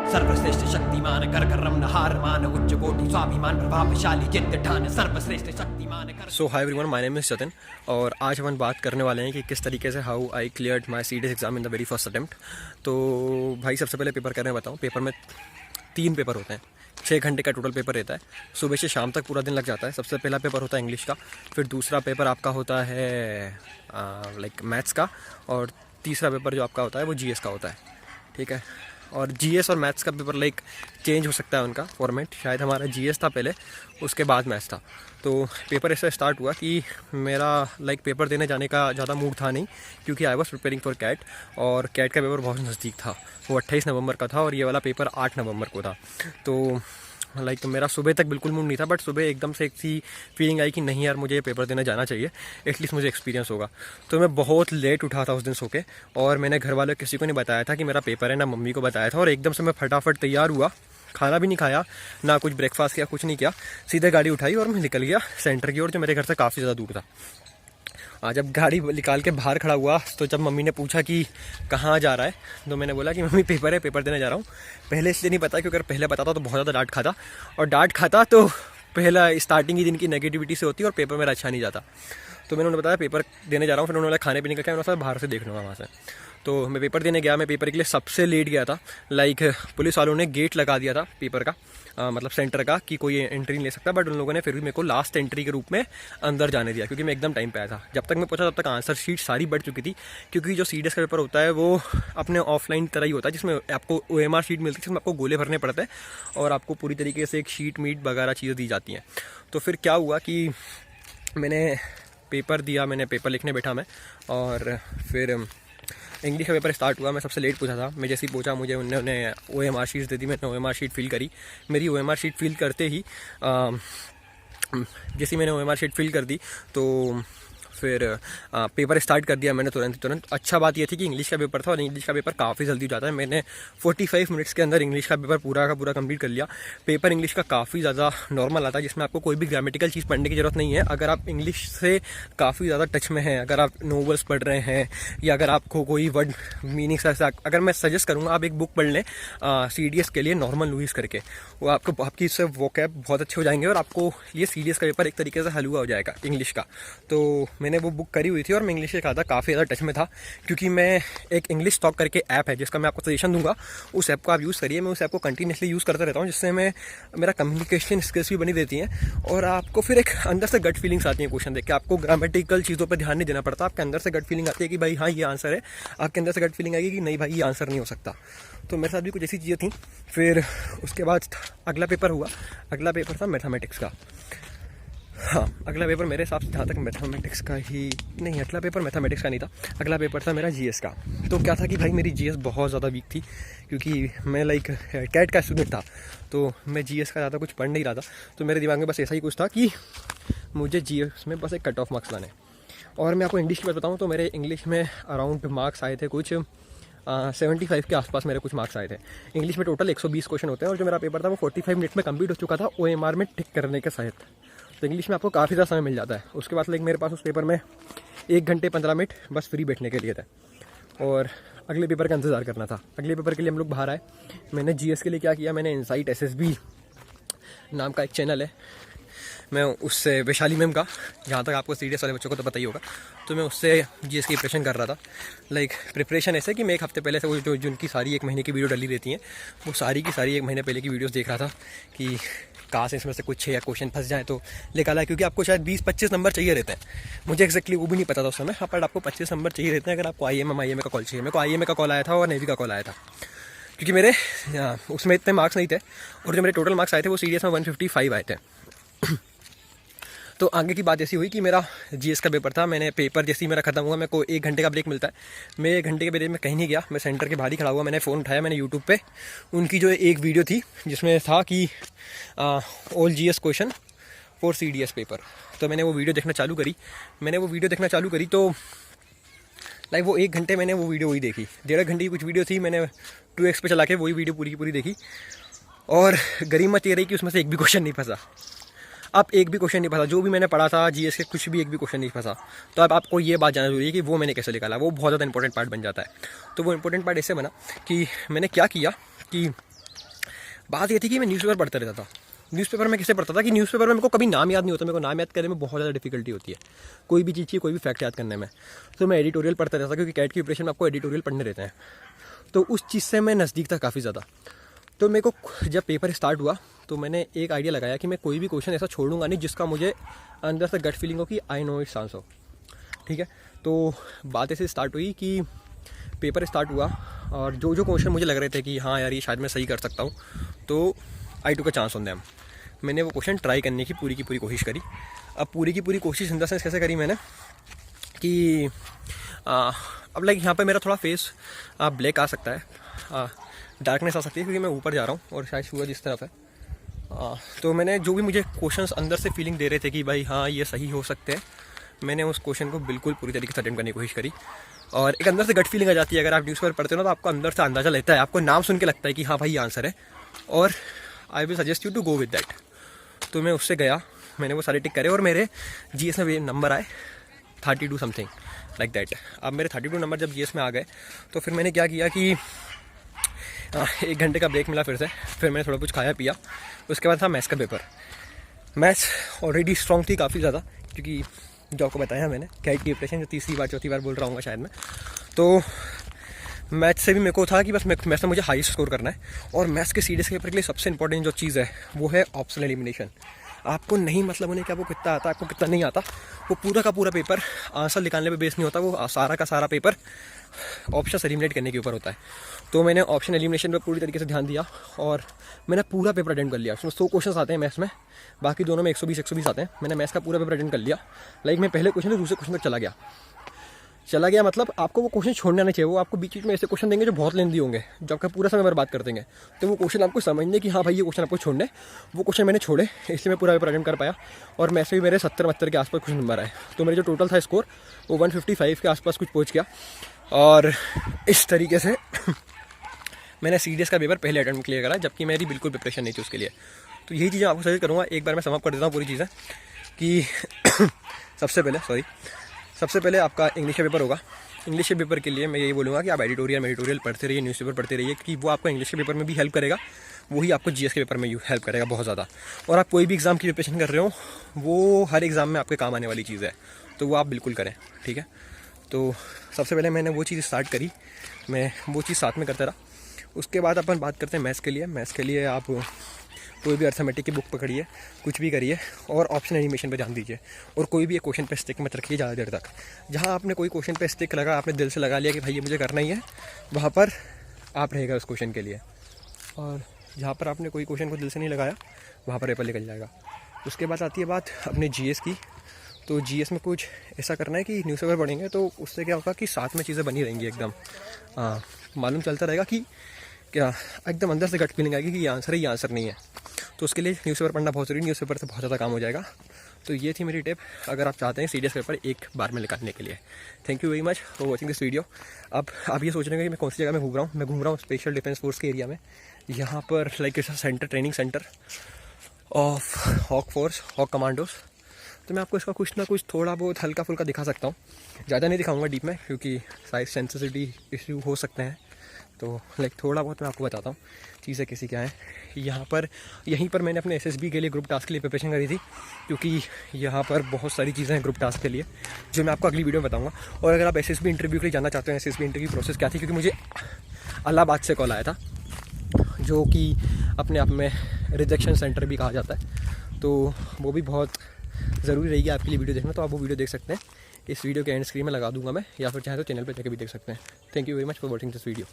सर्वश्रेष्ठ शक्तिमान कर कर्म नहार मान उच्च कोटि स्वाभिमान प्रभावशाली जित ठान सर्वश्रेष्ठ शक्तिमान कर। So hi everyone, my name is Jatin और आज अपन बात करने वाले हैं कि किस तरीके से how I cleared my CDS exam in the very first attempt. तो भाई सबसे पहले पेपर करने बताऊँ। पेपर में 3 पेपर होते हैं, 6 घंटे का टोटल पेपर रहता है। सुबह से शाम तक पूरा दिन लग जाता है। सबसे पहला पेपर होता है इंग्लिश का, फिर दूसरा पेपर आपका होता है लाइक मैथ्स का, और तीसरा पेपर जो आपका होता है वो जीएस का होता है। ठीक है, और जीएस और मैथ्स का पेपर लाइक चेंज हो सकता है उनका फॉर्मेट। शायद हमारा जीएस था पहले, उसके बाद मैथ्स था। तो पेपर ऐसा स्टार्ट हुआ कि मेरा लाइक पेपर देने जाने का ज़्यादा मूड था नहीं, क्योंकि I was preparing for CAT, और कैट का पेपर बहुत नज़दीक था। वो 28 नवंबर का था और ये वाला पेपर 8 नवंबर को था। तो लाइक मेरा सुबह तक बिल्कुल मूड नहीं था, बट सुबह एकदम से एक सी फीलिंग आई कि नहीं यार, मुझे पेपर देने जाना चाहिए, एटलीस्ट मुझे एक्सपीरियंस होगा। तो मैं बहुत लेट उठा था उस दिन सो के, और मैंने घर वालों किसी को नहीं बताया था कि मेरा पेपर है, ना मम्मी को बताया था। और एकदम से मैं फटाफट तैयार हुआ, खाना भी नहीं खाया, ना कुछ ब्रेकफास्ट किया, कुछ नहीं किया, सीधे गाड़ी उठाई और मैं निकल गया सेंटर की ओर, जो मेरे घर से काफ़ी ज़्यादा दूर था। जब गाड़ी निकाल के बाहर खड़ा हुआ, तो जब मम्मी ने पूछा कि कहाँ जा रहा है, तो मैंने बोला कि मम्मी पेपर है, पेपर देने जा रहा हूँ। पहले इसलिए नहीं पता, क्योंकि अगर पहले बताता तो बहुत ज़्यादा डांट खाता, और डांट खाता तो पहला स्टार्टिंग ही दिन की नेगेटिविटी से होती है और पेपर मेरा अच्छा नहीं जाता। तो मैंने उन्हें बताया पेपर देने जा रहा हूँ। फिर उन्होंने खाने पीने का क्या, उन्होंने बाहर से देख लूँगा वहाँ से। तो मैं पेपर देने गया। मैं पेपर के लिए सबसे लेट गया था। लाइक पुलिस वालों ने गेट लगा दिया था पेपर का, मतलब सेंटर का, कि कोई एंट्री नहीं ले सकता, बट उन लोगों ने फिर भी मेरे को लास्ट एंट्री के रूप में अंदर जाने दिया, क्योंकि मैं एकदम टाइम पे आया था। जब तक मैं पहुंचा तब तक आंसर शीट सारी बढ़ चुकी थी, क्योंकि जो सीडीएस का पेपर होता है वो अपने ऑफलाइन तरह ही होता है, जिसमें आपको ओएमआर शीट मिलती है, जिसमें आपको गोले भरने पड़ते हैं और आपको पूरी तरीके से एक शीट मीट वगैरह चीज़ें दी जाती हैं। तो फिर क्या हुआ कि मैंने पेपर दिया, मैंने पेपर लिखने बैठा मैं, और फिर इंग्लिश का पेपर स्टार्ट हुआ। मैं सबसे लेट पूछा था। मैं जैसे ही पूछा, मुझे उन्होंने ओएमआर शीट दे दी। मैंने ओएमआर शीट फिल करी। मेरी ओएमआर शीट फिल करते ही जैसे मैंने ओएमआर शीट फिल कर दी, तो फिर पेपर स्टार्ट कर दिया मैंने तुरंत। अच्छा बात ये थी कि इंग्लिश का पेपर था, और इंग्लिश का पेपर काफ़ी जल्दी हो जाता है। मैंने 45 मिनट्स के अंदर इंग्लिश का पेपर पूरा का पूरा कंप्लीट कर लिया। पेपर इंग्लिश का काफ़ी ज़्यादा नॉर्मल आता है, जिसमें आपको कोई भी ग्रामेटिकल चीज़ पढ़ने की ज़रूरत नहीं है। अगर आप इंग्लिश से काफ़ी ज़्यादा टच में हैं, अगर आप नॉवेल्स पढ़ रहे हैं, या अगर आपको कोई वर्ड मीनिंग से, अगर मैं सजेस्ट करूँगा आप एक बुक पढ़ लें सीडीएस के लिए, नॉर्मल लुइस करके। वो आपकी इससे वोकैब बहुत अच्छे हो जाएंगे, और आपको ये सीडीएस का पेपर एक तरीके से हलवा हो जाएगा इंग्लिश का। तो मैंने वो बुक करी हुई थी, और मैं इंग्लिश से ज़्यादा काफ़ी ज़्यादा टच में था, क्योंकि मैं एक इंग्लिश टॉक करके ऐप है, जिसका मैं आपको सजेशन दूंगा। उस ऐप को आप यूज़ करिए। मैं उस ऐप को कंटिन्यूसली यूज़ करता रहता हूँ, जिससे मेरा कम्युनिकेशन स्किल्स भी बनी रहती हैं, और आपको फिर एक अंदर से गट फीलिंग्स आती हैं क्वेश्चन देख के। आपको ग्रामेटिकल चीज़ों पर ध्यान नहीं देना पड़ता, आपके अंदर से गट फीलिंग आती है कि भाई हाँ ये आंसर है। आपके अंदर से गट फीलिंग आएगी कि नहीं भाई ये आंसर नहीं हो सकता। तो मेरे साथ भी कुछ ऐसी चीज़ें थी। फिर उसके बाद अगला पेपर हुआ। अगला पेपर था मैथमेटिक्स का। हाँ, अगला पेपर मेरे हिसाब से जहाँ तक मैथमेटिक्स का ही नहीं, अगला पेपर मैथमेटिक्स का नहीं था, अगला पेपर था मेरा जीएस का। तो क्या था कि भाई मेरी जीएस बहुत ज़्यादा वीक थी, क्योंकि मैं लाइक कैट का स्टूडेंट था, तो मैं जीएस का ज़्यादा कुछ पढ़ नहीं रहा था। तो मेरे दिमाग में बस ऐसा ही कुछ था कि मुझे जीएस में बस एक कट ऑफ मार्क्स लाने। और मैं आपको इंग्लिश की बात बताऊँ तो मेरे इंग्लिश में अराउंड मार्क्स आए थे कुछ 75 के आसपास मेरे कुछ मार्क्स आए थे। इंग्लिश में टोटल 120 क्वेश्चन होते हैं, और जो मेरा पेपर था वो 45 मिनट में कंप्लीट हो चुका था ओएमआर में टिक करने के सहित। तो इंग्लिश में आपको काफ़ी ज़्यादा समय मिल जाता है। उसके बाद लाइक मेरे पास उस पेपर में 1 घंटे 15 मिनट बस फ्री बैठने के लिए थे, और अगले पेपर का इंतज़ार करना था। अगले पेपर के लिए हम लोग बाहर आए। मैंने जीएस के लिए क्या किया, मैंने इनसाइट एसएसबी नाम का एक चैनल है, मैं उससे वैशाली मैम का, जहाँ तक आपको सीडीएस वाले बच्चों को तो पता ही होगा, तो मैं उससे जीएस की प्रिपरेशन कर रहा था। लाइक प्रिपरेशन ऐसे कि मैं 1 हफ्ते पहले से वो जो उनकी सारी 1 महीने की वीडियो डली रहती हैं, वो सारी की सारी 1 महीने पहले की वीडियोस देख रहा था कि कहाँ से इसमें से कुछ 6 या क्वेश्चन फंस जाए तो निकाला है। क्योंकि आपको शायद 20-25 नंबर चाहिए रहते हैं। मुझे एक्जैक्टली वो भी नहीं पता था उस समय। हाँ, पर आपको 25 नंबर चाहिए रहते हैं अगर आपको आईएमए का कॉल चाहिए। मेरे को आईएमए का कॉल आया था और नेवी का कॉल आया था, क्योंकि मेरे उसमें इतने मार्क्स नहीं थे, और जो मेरे टोटल मार्क्स आए थे वो सीडीएस में 155 आए थे। तो आगे की बात ऐसी हुई कि मेरा जीएस का पेपर था। मैंने पेपर जैसे ही मेरा खत्म हुआ, मेरे को 1 घंटे का ब्रेक मिलता है। मैं 1 घंटे के ब्रेक में कहीं नहीं गया, मैं सेंटर के बाहर ही खड़ा हुआ। मैंने फ़ोन उठाया, मैंने यूट्यूब पे उनकी जो एक वीडियो थी जिसमें था कि all GS question for CDS paper, तो मैंने वो वीडियो देखना चालू करी। तो लाइक वो 1 घंटे मैंने वो वीडियो वही देखी। 1.5 घंटे की कुछ वीडियो थी, मैंने 2x पे चला के वही वीडियो पूरी की पूरी देखी। और गरिमा ये रही कि उसमें से एक भी क्वेश्चन नहीं फंसा। अब एक भी क्वेश्चन नहीं फंसा, जो भी मैंने पढ़ा था जीएस के, कुछ भी एक भी क्वेश्चन नहीं फंसा। तो अब आपको ये बात जानना जरूरी है कि वो मैंने कैसे निकाला, वो बहुत ज़्यादा इंपॉर्टेंट पार्ट बन जाता है। तो वो इंपॉर्टेंट पार्ट ऐसे बना कि मैंने क्या किया कि बात ये थी कि मैं न्यूज़पेपर पढ़ता रहता था। न्यूज़पेपर में कैसे पढ़ता था कि न्यूज़पेपर में मेरे को कभी नाम याद नहीं होता, मेरे को नाम याद करने में बहुत ज़्यादा डिफिकल्टी होती है कोई भी चीज़ की, कोई भी फैक्ट याद करने में। तो मैं एडिटोरियल पढ़ता रहता था, क्योंकि कैट की प्रिपरेशन में आपको एडिटोरियल पढ़ने रहते हैं, तो उस चीज़ से मैं नज़दीक था काफ़ी ज़्यादा। तो मेरे को जब पेपर स्टार्ट हुआ तो मैंने एक आइडिया लगाया कि मैं कोई भी क्वेश्चन ऐसा छोड़ूंगा नहीं जिसका मुझे अंदर से गट फीलिंग हो कि आई नो इट्स आंसर। ठीक है, तो बात ऐसे स्टार्ट हुई कि पेपर स्टार्ट हुआ और जो जो क्वेश्चन मुझे लग रहे थे कि हाँ यार ये शायद मैं सही कर सकता हूँ, तो आई टुक अ चांस ऑन देम। मैंने वो क्वेश्चन ट्राई करने की पूरी कोशिश करी। अब पूरी की पूरी कोशिश इन द सेंस कैसे करी मैंने कि अब लाइक यहाँ पे मेरा थोड़ा फेस ब्लैक आ सकता है, डार्कनेस आ सकती है क्योंकि मैं ऊपर जा रहा हूँ और शायद सूरज इस तरफ है। तो मैंने जो भी मुझे क्वेश्चंस अंदर से फीलिंग दे रहे थे कि भाई हाँ ये सही हो सकते हैं, मैंने उस क्वेश्चन को बिल्कुल पूरी तरीके से अटेम्प्ट करने की कोशिश करी। और एक अंदर से गट फीलिंग आ जाती है, अगर आप न्यूज़पेपर पढ़ते हो ना तो आपको अंदर से अंदाजा लेता है, आपको नाम सुन के लगता है कि हाँ भाई ये आंसर है, और I will suggest you to go with that. तो मैं उससे गया, मैंने वो सारे टिक करे और मेरे जीएस में नंबर आए 32 समथिंग लाइक दैट। अब मेरे 32 नंबर जब जीएस में आ गए तो फिर मैंने क्या किया कि 1 घंटे का ब्रेक मिला फिर मैंने थोड़ा कुछ खाया पिया। उसके बाद था मैथ्स का पेपर। मैथ्स ऑलरेडी स्ट्रॉन्ग थी काफ़ी ज़्यादा, क्योंकि जो आपको बताया मैंने कैट की प्रिपरेशन जो तीसरी बार चौथी बार बोल रहा हूँ शायद मैं, तो मैथ्स से भी मेरे को था कि बस मैथ्स में मुझे हाई स्कोर करना है। और मैथ्स के सीडीएस के पेपर के लिए सबसे इंपॉर्टेंट जो चीज़ है वो है ऑप्शनल एलिमिनेशन। आपको नहीं मतलब उन्हें कि आपको कितना आता है आपको कितना नहीं आता, वो पूरा का पूरा पेपर आंसर निकालने पे बेस नहीं होता, वो सारा का सारा पेपर ऑप्शन एलिमिनेट करने के ऊपर होता है। तो मैंने ऑप्शन एलिमिनेशन पे पूरी तरीके से ध्यान दिया और मैंने पूरा पेपर अटेंड कर लिया। उसमें 100 क्वेश्चन आते हैं मैथ्स में, बाकी दोनों में 120 आते हैं। मैंने मैथ्स का पूरा पेपर अटेंड कर लिया। लाइक मैं पहले क्वेश्चन से दूसरे क्वेश्चन तक चला गया मतलब आपको वो क्वेश्चन छोड़ना नहीं चाहिए। वो आपको बीच में ऐसे क्वेश्चन देंगे जो बहुत लेंदी होंगे, जो आपका पूरा समय बर्बाद कर देंगे। तो वो क्वेश्चन आपको समझने कि हाँ भाई ये क्वेश्चन आपको छोड़ने, वो क्वेश्चन मैंने छोड़े, इसलिए मैं पूरा पेपर अटेम्प्ट कर पाया। और मैथ्स में मेरे 70-72 के आसपास कुछ नंबर आए, तो मेरे जो टोटल था स्कोर वो 155 के आसपास कुछ पहुँच गया। और इस तरीके से मैंने सीडीएस का पेपर पहले अटेम्प्ट क्लियर करा, जबकि मेरी बिल्कुल प्रिपरेशन नहीं थी उसके लिए। तो यही चीज़ें आपको सजेस्ट करूँगा। एक बार मैं समाप्त कर देता हूँ पूरी चीज़ें कि सबसे पहले आपका इंग्लिश का पेपर होगा। इंग्लिश के पेपर के लिए मैं यही बोलूँगा कि आप एडिटोरियल पढ़ते रहिए, न्यूज़पेपर पढ़ते रहिए, कि वो आपको इंग्लिश के पेपर में भी हेल्प करेगा, वही आपको जीएस के पेपर में हेल्प करेगा बहुत ज़्यादा। और आप कोई भी एग्ज़ाम की प्रिपरेशन कर रहे हो, वो हर एग्ज़ाम में आपके काम आने वाली चीज़ है, तो वो आप बिल्कुल करें। ठीक है, तो सबसे पहले मैंने वो चीज़ स्टार्ट करी, मैं वो चीज़ साथ में करता रहा। उसके बाद अपन बात करते हैं मैथ्स के लिए आप कोई भी अर्थमेटिक की बुक पकड़िए, कुछ भी करिए और ऑप्शन एनिमेशन पे ध्यान दीजिए। और कोई भी एक क्वेश्चन पे स्टिक मत रखिए ज़्यादा देर तक। जहाँ आपने कोई क्वेश्चन पे स्टिक लगा, आपने दिल से लगा लिया कि भाई ये मुझे करना ही है, वहाँ पर आप रहेगा उस क्वेश्चन के लिए। और जहाँ पर आपने कोई क्वेश्चन को दिल से नहीं लगाया, वहाँ पर पेपर निकल जाएगा। उसके बाद आती है बात अपने जीएस की। तो जीएस में कुछ ऐसा करना है कि न्यूज़पेपर पढ़ेंगे तो उससे क्या होगा कि साथ में चीज़ें बनी रहेंगी एकदम। मालूम चलता रहेगा कि क्या एकदम अंदर से गट फीलिंग आएगी कि ये आंसर है, ये आंसर नहीं है। तो उसके लिए न्यूज़पेपर पढ़ना बहुत ज़रूरी, न्यूज़पेपर से बहुत ज़्यादा काम हो जाएगा। तो ये थी मेरी टिप अगर आप चाहते हैं सीडीएस पेपर एक बार में निकालने के लिए। Thank you very much for watching this video. अब आप ये सोच रहे हैं कि मैं कौन सी जगह में घूम रहा हूँ। मैं घूम रहा हूँ स्पेशल डिफेंस फोर्स के एरिया में। यहाँ पर like training centre of hawk commandos. तो मैं आपको इसका कुछ ना कुछ थोड़ा बहुत हल्का फुल्का दिखा सकता हूँ, ज़्यादा नहीं दिखाऊंगा डीप में, क्योंकि साइज सेंसिटिविटी इश्यू हो सकते हैं। तो लाइक थोड़ा बहुत मैं आपको बताता हूँ चीज़ें कैसी क्या हैं। यहीं पर मैंने अपने एसएसबी के लिए ग्रुप टास्क के लिए प्रिपरेशन करी थी, क्योंकि यहाँ पर बहुत सारी चीज़ें हैं ग्रुप टास्क के लिए जो मैं आपको अगली वीडियो में बताऊँगा। और अगर आप एसएसबी इंटरव्यू के लिए जानना चाहते हैं, एसएसबी इंटरव्यू प्रोसेस क्या थी, क्योंकि मुझे इलाहाबाद से कॉल आया था, जो कि अपने आप में रिजेक्शन सेंटर भी कहा जाता है। तो वो भी बहुत ज़रूरी रहेगी आपके लिए वीडियो देखना, तो आप वो वीडियो देख सकते हैं। इस वीडियो के एंड स्क्रीन में लगा दूंगा मैं, या फिर चाहे तो चैनल पे जाके भी देख सकते हैं। Thank you very much for watching this video.